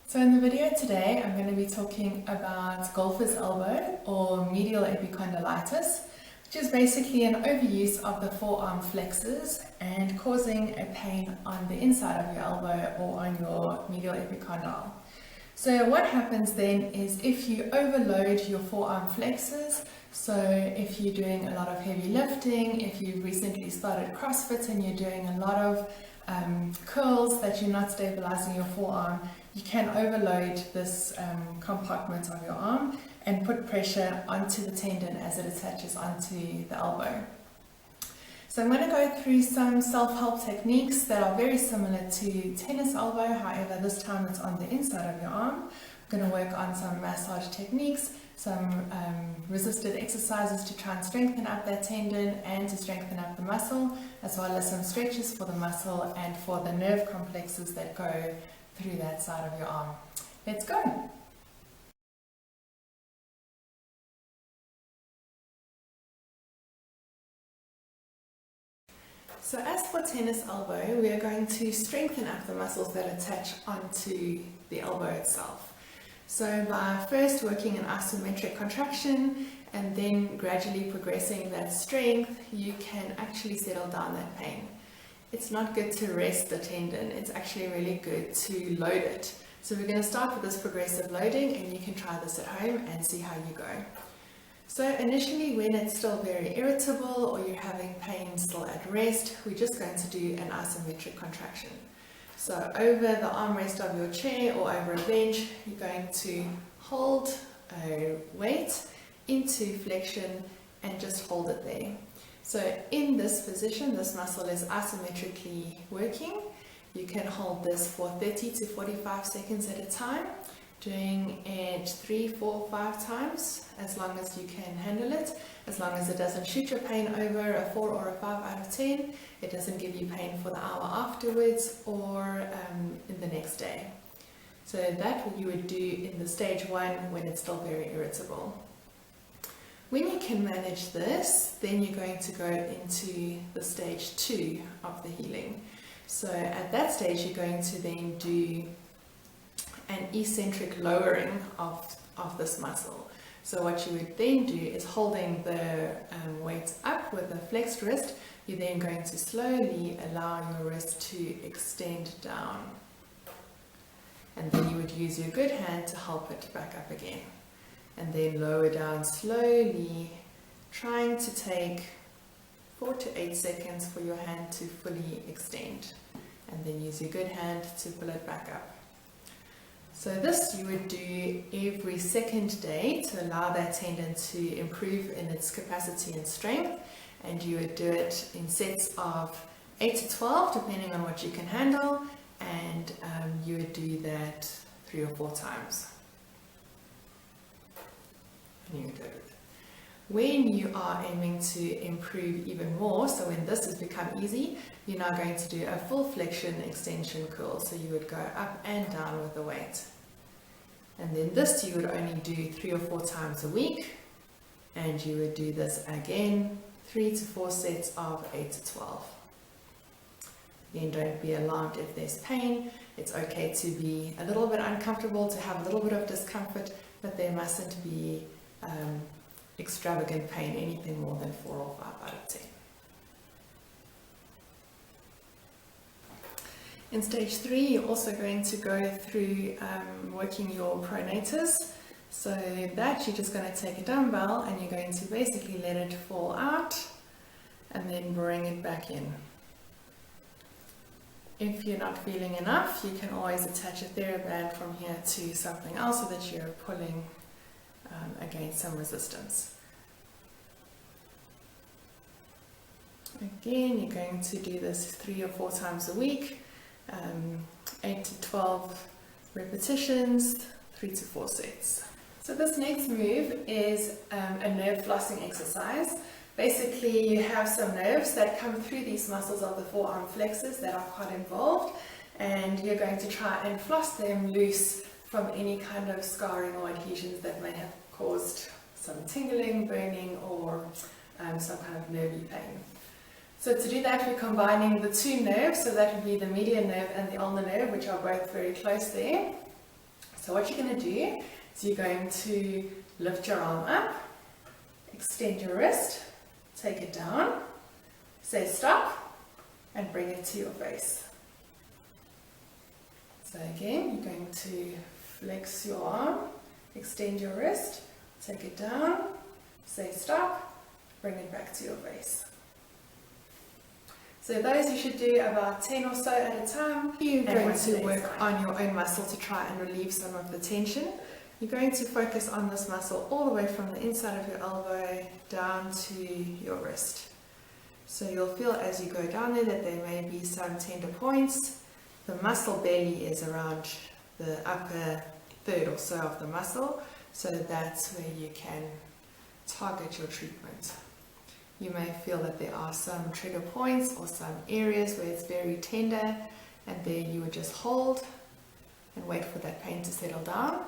So in the video today, I'm going to be talking about golfer's elbow or medial epicondylitis, which is basically an overuse of the forearm flexors and causing a pain on the inside of your elbow or on your medial epicondyle. So what happens then is if you overload your forearm flexors, so if you're doing a lot of heavy lifting, if you've recently started CrossFit and you're doing a lot of curls that you're not stabilizing your forearm, you can overload this compartment of your arm and put pressure onto the tendon as it attaches onto the elbow. So I'm going to go through some self-help techniques that are very similar to tennis elbow, however this time it's on the inside of your arm. I'm going to work on some massage techniques, some resisted exercises to try and strengthen up that tendon and to strengthen up the muscle, as well as some stretches for the muscle and for the nerve complexes that go through that side of your arm. Let's go! So as for tennis elbow, we are going to strengthen up the muscles that attach onto the elbow itself. So by first working an isometric contraction and then gradually progressing that strength, you can actually settle down that pain. It's not good to rest the tendon, it's actually really good to load it. So we're going to start with this progressive loading, and you can try this at home and see how you go. So initially, when it's still very irritable or you're having pain still at rest, we're just going to do an isometric contraction. So over the armrest of your chair or over a bench, you're going to hold a weight into flexion and just hold it there. So in this position, this muscle is isometrically working. You can hold this for 30 to 45 seconds at a time, doing it 3, 4, 5 times, as long as you can handle it, as long as it doesn't shoot your pain over a 4 or a 5 out of 10, it doesn't give you pain for the hour afterwards or in the next day. So that you would do in the stage 1 when it's still very irritable. When you can manage this, then you're going to go into the stage 2 of the healing. So at that stage, you're going to then do an eccentric lowering of this muscle. So what you would then do is holding the weight up with a flexed wrist, you're then going to slowly allow your wrist to extend down. And then you would use your good hand to help it back up again. And then lower down slowly, trying to take 4 to 8 seconds for your hand to fully extend. And then use your good hand to pull it back up. So this you would do every second day to allow that tendon to improve in its capacity and strength. And you would do it in sets of 8 to 12, depending on what you can handle. And you would do that 3 or 4 times. When you are aiming to improve even more, so when this has become easy, you're now going to do a full flexion extension curl. So you would go up and down with the weight. And then this you would only do 3 or 4 times a week. And you would do this again, 3 to 4 sets of 8 to 12. Again, don't be alarmed if there's pain. It's okay to be a little bit uncomfortable, to have a little bit of discomfort, but there mustn't be extravagant pain, anything more than 4 or 5 out of 10. In stage 3, you're also going to go through working your pronators. So that you're just going to take a dumbbell and you're going to basically let it fall out and then bring it back in. If you're not feeling enough, you can always attach a TheraBand from here to something else so that you're pulling against some resistance. Again, you're going to do this 3 or 4 times a week, 8 to 12 repetitions, 3 to 4 sets. So this next move is a nerve flossing exercise. Basically, you have some nerves that come through these muscles of the forearm flexors that are quite involved, and you're going to try and floss them loose from any kind of scarring or adhesions that may have caused some tingling, burning, or some kind of nervy pain. So to do that, we're combining the 2 nerves, so that would be the median nerve and the ulnar nerve, which are both very close there. So what you're going to do is you're going to lift your arm up, extend your wrist, take it down, say stop, and bring it to your face. So again, you're going to flex your arm, extend your wrist, take it down, say stop, bring it back to your face. So those you should do about 10 or so at a time. You're going to work on your own muscle to try and relieve some of the tension. You're going to focus on this muscle all the way from the inside of your elbow down to your wrist. So you'll feel as you go down there that there may be some tender points. The muscle belly is around the upper third or so of the muscle, so that's where you can target your treatment. You may feel that there are some trigger points or some areas where it's very tender, and there you would just hold and wait for that pain to settle down.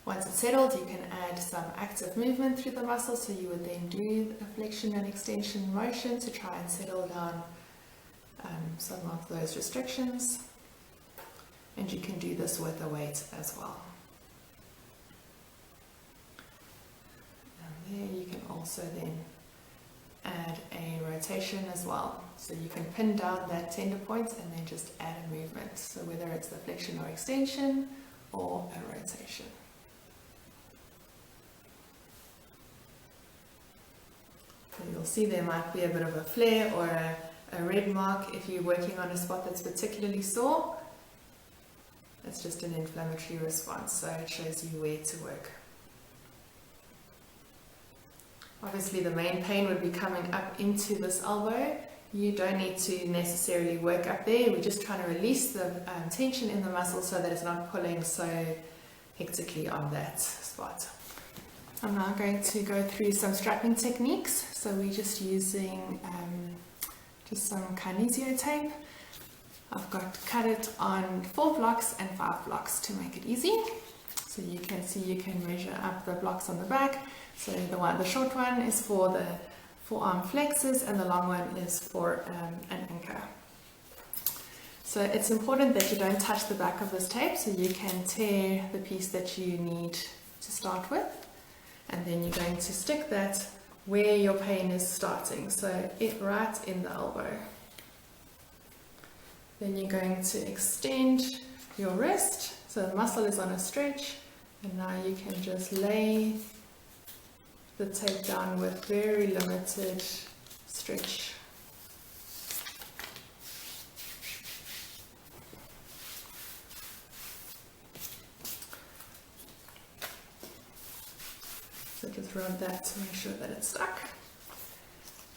Once it's settled, you can add some active movement through the muscle, so you would then do a flexion and extension motion to try and settle down some of those restrictions. And you can do this with a weight as well. And there you can also then add a rotation as well. So you can pin down that tender point and then just add a movement. So whether it's the flexion or extension or a rotation. So you'll see there might be a bit of a flare or a red mark if you're working on a spot that's particularly sore. It's just an inflammatory response, so it shows you where to work. Obviously the main pain would be coming up into this elbow. You don't need to necessarily work up there. We're just trying to release the tension in the muscle so that it's not pulling so hectically on that spot. I'm now going to go through some strapping techniques. So we're just using just some kinesio tape. I've cut it on 4 blocks and 5 blocks to make it easy. So you can see you can measure up the blocks on the back. So the short one is for the forearm flexors and the long one is for an anchor. So it's important that you don't touch the back of this tape, so you can tear the piece that you need to start with, and then you're going to stick that where your pain is starting, so right in the elbow. Then you're going to extend your wrist, so the muscle is on a stretch, and now you can just lay the tape down with very limited stretch. So just rub that to make sure that it's stuck.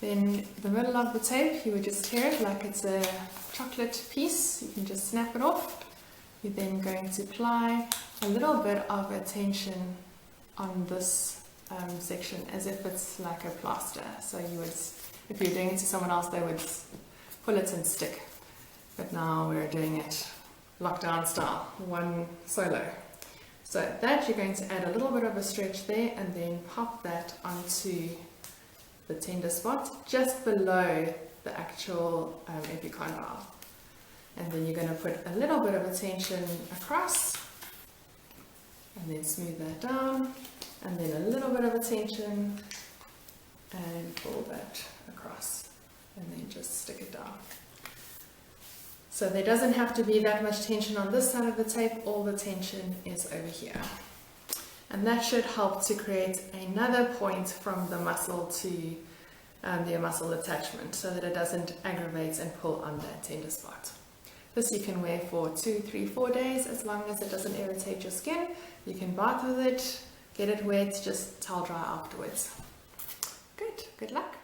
Then the middle of the tape, you would just tear it like it's a chocolate piece. You can just snap it off. You're then going to apply a little bit of a tension on this section as if it's like a plaster. So you would, if you're doing it to someone else, they would pull it and stick. But now we're doing it lockdown style, one solo. So that you're going to add a little bit of a stretch there and then pop that onto the tender spot just below the actual epicondyle. And then you're going to put a little bit of a tension across and then smooth that down, and then a little bit of a tension and pull that across and then just stick it down. So there doesn't have to be that much tension on this side of the tape, all the tension is over here. And that should help to create another point from the muscle to the muscle attachment so that it doesn't aggravate and pull on that tender spot. This you can wear for 2, 3, 4 days as long as it doesn't irritate your skin. You can bath with it, get it wet, just towel dry afterwards. Good luck.